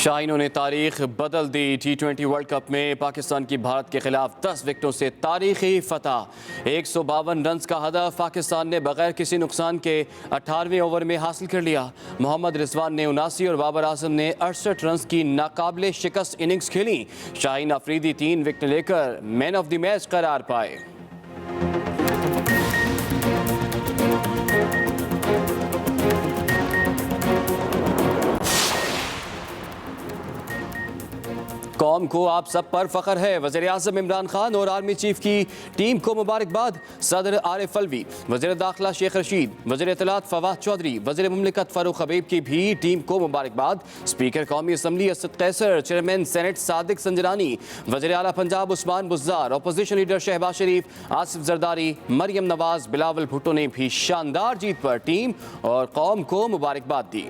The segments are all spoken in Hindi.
शाहीनों ने तारीख बदल दी। T20 वर्ल्ड कप में पाकिस्तान की भारत के खिलाफ 10 विकेटों से तारीखी फतह। 152 रन का हदफ पाकिस्तान ने बगैर किसी नुकसान के 18वें ओवर में हासिल कर लिया। मोहम्मद रिजवान ने 79 और बाबर आजम ने 68 रन की नाकाबिले शिकस्त इनिंग्स खेली। शाहीन अफरीदी 3 विकेट लेकर मैन ऑफ द मैच करार पाए। कौम को आप सब पर फख्र है। वज़ीर-ए-आज़म इमरान खान और आर्मी चीफ की टीम को मुबारकबाद। सदर आरिफ अलवी, वज़ीर दाखिला शेख रशीद, वज़ीर इत्तलात फवाद चौधरी, वज़ीर मुमलिकत फारूक हबीब की भी टीम को मुबारकबाद। स्पीकर कौमी assembly Asad Qaiser, chairman senate Sadiq Sanjrani, वज़ीर आला पंजाब उस्मान बुज़्ज़ार, अपोजिशन लीडर शहबाज शरीफ, आसिफ जरदारी, मरियम नवाज, बिलावल भुट्टो ने भी शानदार जीत पर टीम और कौम को मुबारकबाद दी।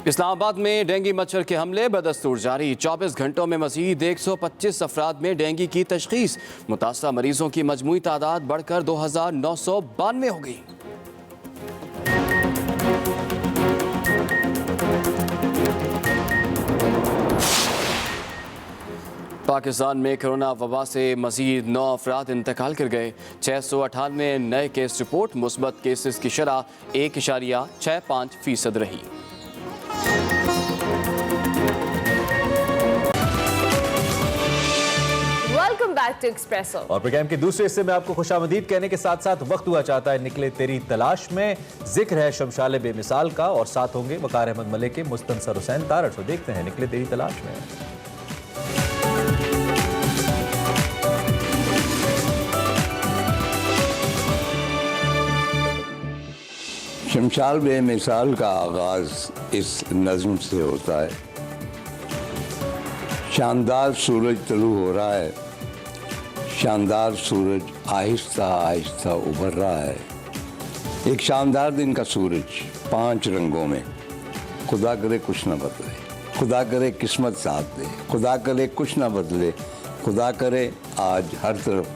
इस्लामाबाद में डेंगू मच्छर के हमले बदस्तूर जारी। 24 घंटों में मजीद 125 अफराद में डेंगू की तशखीस। मुतासरा मरीजों की मजमूई तादाद बढ़कर 2992 हो गई। पाकिस्तान में कोरोना वबा से मजीद 9 अफराद इंतकाल कर गए। 698 नए केस रिपोर्ट। मुस्बत केसेस की शरह 1.65% रही। Welcome back to Expresso. और प्रोग्राम के दूसरे हिस्से में आपको खुशामदीद कहने के साथ साथ वक्त हुआ चाहता है निकले तेरी तलाश में। जिक्र है शमशाल बेमिसाल का और साथ होंगे वकार अहमद मलिक के मुस्तनसर हुसैन तारड़। तो देखते हैं निकले तेरी तलाश में। शमशाल बेमिसाल का आगाज इस नज़्म से होता है। शानदार सूरज तलू हो रहा है, शानदार सूरज आहिस्ता आहिस्ता उभर रहा है। एक शानदार दिन का सूरज 5 रंगों में। खुदा करे कुछ ना बदले, खुदा करे किस्मत साथ दे, खुदा करे कुछ ना बदले, खुदा करे आज हर तरफ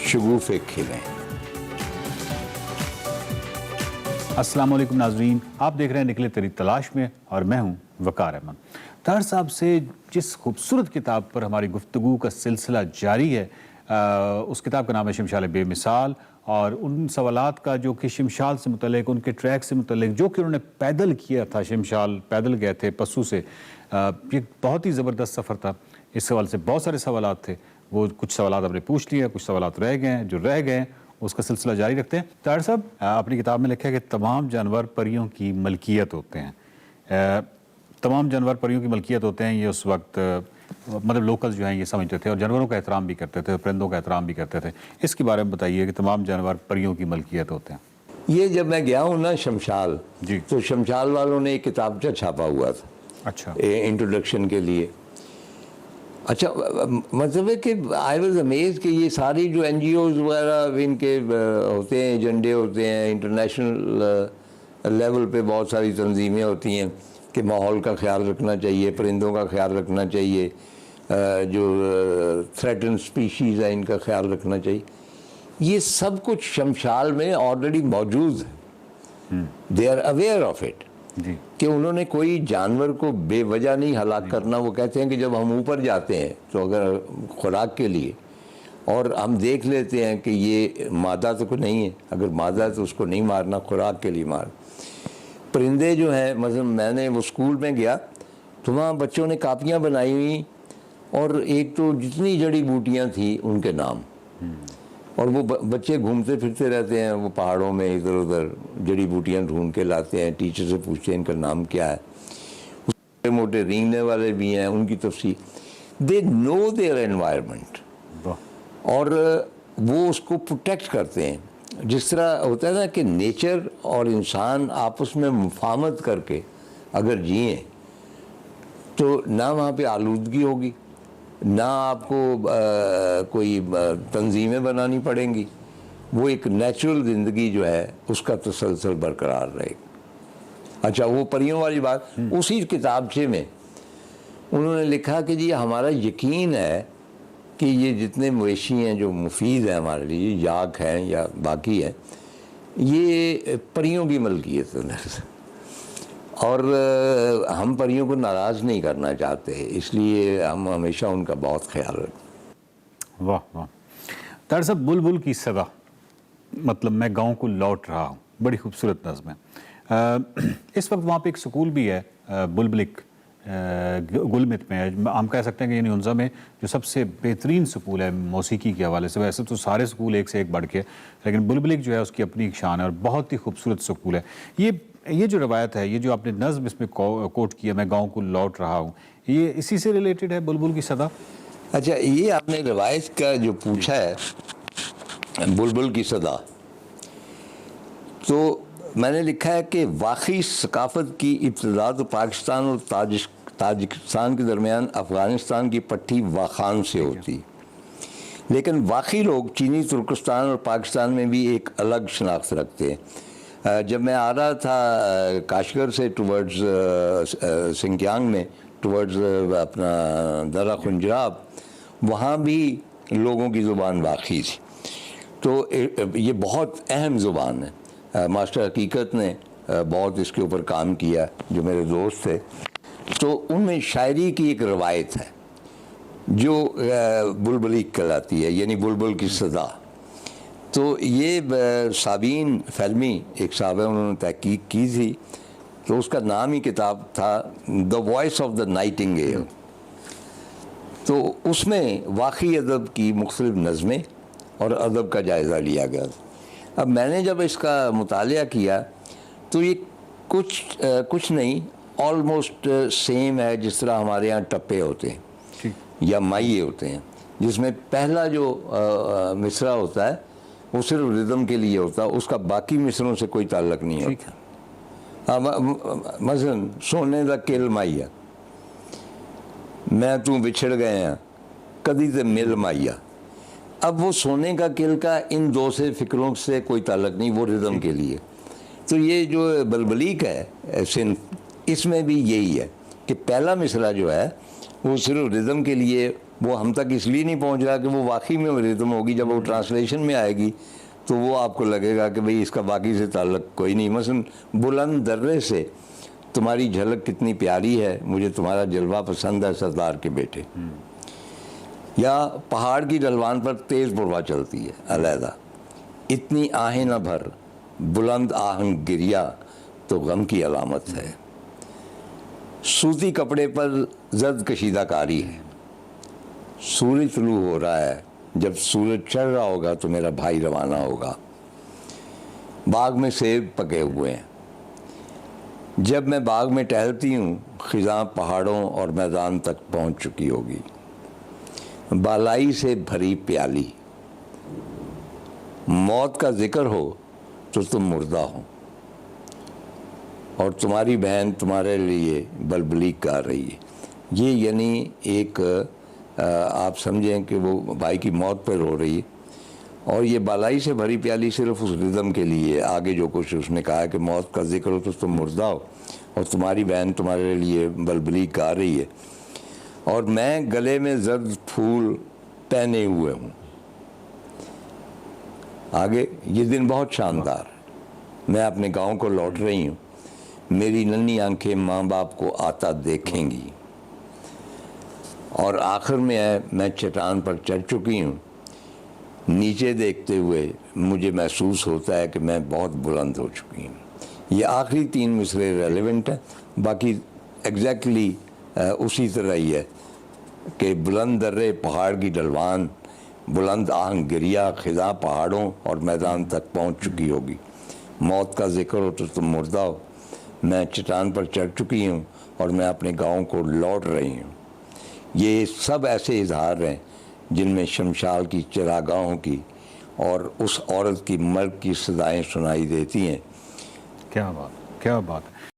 शगुफ़े खिलें। अस्सलाम वालेकुम नाज़रीन, आप देख रहे हैं निकले तेरी तलाश में और मैं हूं वकार अहमद। तारड़ साहब से जिस खूबसूरत किताब पर हमारी गुफ्तगू का सिलसिला जारी है, उस किताब का नाम है शमशाल बेमिसाल। और उन सवालात का जो कि शमशाल से मुतल्लिक, उनके ट्रैक से मुतल्लिक, जो कि उन्होंने पैदल किया था, शमशाल पैदल गए थे पस्सू से। ये बहुत ही ज़बरदस्त सफ़र था। इस सवाल से बहुत सारे सवालात थे। वो कुछ सवालात हमने पूछ लिए, कुछ सवालात रह गए हैं। जो रह गए उसका सिलसिला जारी रखते हैं। तारड़ साहब, अपनी किताब में लिखा है कि तमाम जानवर परियों की मलकियत होते हैं। तमाम जानवर परियों की मलकियत होते हैं। ये उस वक्त मतलब लोकल जो हैं ये समझते थे और जानवरों का एहतराम भी करते थे, परिंदों का एहतराम भी करते थे। इसके बारे में बताइए कि तमाम जानवर परियों की मलकियत होते हैं। ये जब मैं गया हूँ ना शमशाल जी, तो शमशाल वालों ने एक किताबचा छापा हुआ था। अच्छा, इंट्रोडक्शन के लिए। अच्छा, मतलब है कि आई वॉज अमेज कि ये सारी जो NGOs वगैरह इनके होते हैं, एजेंडे होते हैं, इंटरनेशनल लेवल पे बहुत सारी तंजीमें होती हैं कि माहौल का ख्याल रखना चाहिए, परिंदों का ख्याल रखना चाहिए, जो थ्रेटन स्पीशीज़ है इनका ख्याल रखना चाहिए। ये सब कुछ शमशाल में ऑलरेडी मौजूद है। They are aware of it कि उन्होंने कोई जानवर को बेवजह नहीं हलाक करना। वो कहते हैं कि जब हम ऊपर जाते हैं तो अगर खुराक के लिए और हम देख लेते हैं कि ये मादा तो कुछ नहीं है, अगर मादा है तो उसको नहीं मारना, खुराक के लिए मार। परिंदे जो हैं, मतलब मैंने वो स्कूल में गया तो वहाँ बच्चों ने कापियाँ बनाई हुई और एक तो जितनी जड़ी बूटियाँ थी उनके नाम, और वो बच्चे घूमते फिरते रहते हैं वो पहाड़ों में, इधर उधर जड़ी बूटियाँ ढूंढ के लाते हैं। टीचर से पूछते हैं इनका नाम क्या है। छोटे मोटे रेंगने वाले भी हैं, उनकी तफसील। दे नो देयर एनवायरनमेंट और वो उसको प्रोटेक्ट करते हैं। जिस तरह होता है ना कि नेचर और इंसान आपस में मुफाहमत करके अगर जिए तो ना वहाँ पे आलूदगी होगी, ना आपको कोई तंजीमें बनानी पड़ेंगी। वो एक नेचुरल ज़िंदगी जो है उसका तसलसल बरकरार रहेगा। अच्छा, वो परियों वाली बात उसी किताबचे में उन्होंने लिखा कि जी हमारा यकीन है कि ये जितने मवेशी हैं जो मुफीद हैं हमारे लिए, याक हैं या बाकी हैं, ये परियों की मलकियत है और हम परियों को नाराज़ नहीं करना चाहते, इसलिए हम हमेशा उनका बहुत ख्याल रखते। वाह वाह। तार साहब, बुलबुल की सदा, मतलब मैं गांव को लौट रहा हूँ, बड़ी खूबसूरत नज़्म है। इस वक्त वहाँ पे एक स्कूल भी है बुलबुलिक गुलमित में, हम कह सकते हैं कि यानी उनजा में जो सबसे बेहतरीन स्कूल है मौसीकी के हवाले से। वैसे तो सारे स्कूल एक से एक बढ़ के, लेकिन बुलबुलिक जो है उसकी अपनी एक शान है और बहुत ही खूबसूरत स्कूल है। ये जो रवायत है, ये जो आपने नज़्म इसमें कोट किया, मैं गाँव को लौट रहा हूँ, ये इसी से रिलेटेड है, बुलबुल की सदा? अच्छा, ये आपने रवायत का जो पूछा है बुलबुल की सदा, तो मैंने लिखा है कि वाकई सकाफ़त की इब्तिदा तो पाकिस्तान और ताजिकिस्तान के दरमियान अफ़गानिस्तान की पट्टी वाखान से होती, लेकिन वाकई लोग चीनी तुर्कस्तान और पाकिस्तान में भी एक अलग शनाख्त रखते हैं। जब मैं आ रहा था काशगर से टुवर्ड्स सिंकियांग में, टुवर्ड्स अपना दर्रा खुंजराब, वहाँ भी लोगों की ज़ुबान वाक़ई थी। तो ये बहुत अहम ज़ुबान है। मास्टर हकीकत ने बहुत इसके ऊपर काम किया, जो मेरे दोस्त थे। तो उनमें शायरी की एक रवायत है जो बुलबुलिक कहलाती है, यानी बुलबुल की सदा। तो ये साबीन फ़ैलमी एक साहब है, उन्होंने तहकीक की थी, तो उसका नाम ही किताब था the voice of the Nightingale. तो उसमें वाक़ई अदब की मुख्तलिफ नज़में और अदब का जायज़ा लिया गया। अब मैंने जब इसका मुतालिया किया तो ये कुछ नहीं, ऑलमोस्ट सेम है जिस तरह हमारे यहाँ टप्पे होते हैं या माइये होते हैं, जिसमें पहला जो मिसरा होता है वो सिर्फ रिदम के लिए होता है, उसका बाकी मिसरों से कोई ताल्लुक नहीं होता। मसलन सोने दा किल माइया, मैं तू बिछड़ गए हैं कदी ते मिल माइया। अब वो सोने का किल का इन दो से फिक्रों से कोई ताल्लुक नहीं, वो रिदम के लिए। तो ये जो बुलबुलिक है सिंध, इसमें भी यही है कि पहला मिसरा जो है वो सिर्फ रिदम के लिए, वो हम तक इसलिए नहीं पहुंच रहा कि वो वाकई में रिदम होगी। जब वो ट्रांसलेशन में आएगी तो वो आपको लगेगा कि भाई इसका बाकी से ताल्लुक कोई नहीं। मसलन बुलंद दर्रे से तुम्हारी झलक कितनी प्यारी है, मुझे तुम्हारा जलवा पसंद है सरदार के बेटे, या पहाड़ की ढलवान पर तेज़ पुरवा चलती है अलहदा, इतनी आहें न भर, बुलंद आहंग गिरिया तो गम की अलामत है, सूती कपड़े पर जर्द कशीदाकारी है, सूरज तुलू हो रहा है, जब सूरज चढ़ रहा होगा तो मेरा भाई रवाना होगा, बाग में सेब पके हुए हैं, जब मैं बाग में टहलती हूँ खिज़ां पहाड़ों और मैदान तक पहुँच चुकी होगी, बालाई से भरी प्याली, मौत का जिक्र हो तो तुम मुर्दा हो, और तुम्हारी बहन तुम्हारे लिए बुलबुलिक गा रही है। ये यानी एक आप समझें कि वो भाई की मौत पर रो रही है, और ये बालाई से भरी प्याली सिर्फ उस रिदम के लिए। आगे जो कुछ उसने कहा है कि मौत का जिक्र हो तो तुम मुर्दा हो, और तुम्हारी बहन तुम्हारे लिए बुलबुलिक गा रही है, और मैं गले में जर्द फूल पहने हुए हूँ। आगे ये दिन बहुत शानदार है, मैं अपने गांव को लौट रही हूँ, मेरी नन्ही आंखें माँ बाप को आता देखेंगी, और आखिर में है मैं चट्टान पर चढ़ चुकी हूँ, नीचे देखते हुए मुझे महसूस होता है कि मैं बहुत बुलंद हो चुकी हूँ। ये आखिरी तीन मिसरे रेलेवेंट हैं, बाकी एग्जैक्टली उसी तरह ही है कि बुलंद दर्रे पहाड़ की ढलवान, बुलंद आहंग गिरिया खिज़ां पहाड़ों और मैदान तक पहुँच चुकी होगी, मौत का जिक्र हो तो तुम मुर्दा हो, मैं चट्टान पर चढ़ चुकी हूँ और मैं अपने गांव को लौट रही हूँ। ये सब ऐसे इजहार हैं जिनमें शमशाल की चिरागाहों की और उस औरत की मर्द की सदाएं सुनाई देती हैं। क्या बात, क्या बात है।